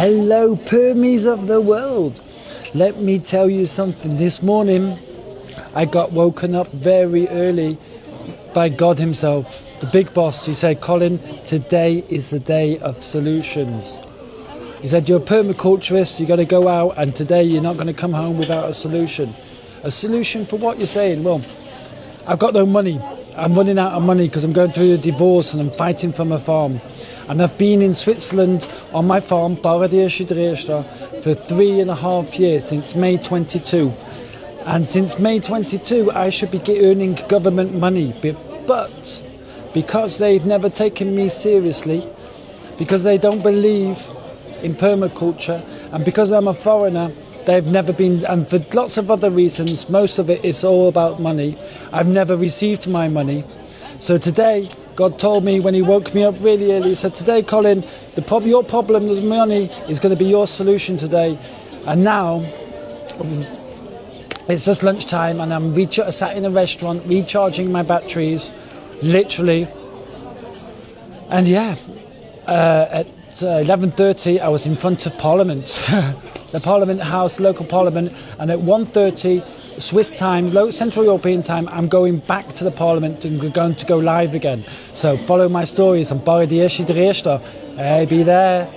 Hello, Permies of the world. Let me tell you something. This morning, I got woken up very early by God himself, the big boss. He said, Colin, today is the day of solutions. He said, you're a permaculturist, you got to go out, and today you're not going to come home without a solution. A solution for what you're saying? Well, I've got no money. I'm running out of money because I'm going through a divorce and I'm fighting for my farm. And I've been in Switzerland on my farm, Paradische Dresden, for 3.5 years, since May 22. And since May 22, I should be earning government money. But because they've never taken me seriously, because they don't believe in permaculture, and because I'm a foreigner, they've never been, and for lots of other reasons, most of it is all about money. I've never received my money. So today, God told me when he woke me up really early, he said, today, Colin, your problem with money is going to be your solution today. And now, it's just lunchtime and I'm sat in a restaurant recharging my batteries, literally. And yeah, at 11:30 I was in front of Parliament, the Parliament House, local Parliament, and at 1:30 Swiss time, Central European time, I'm going back to the Parliament and we're going to go live again. So follow my stories on Paradische Dresden. Hey, be there.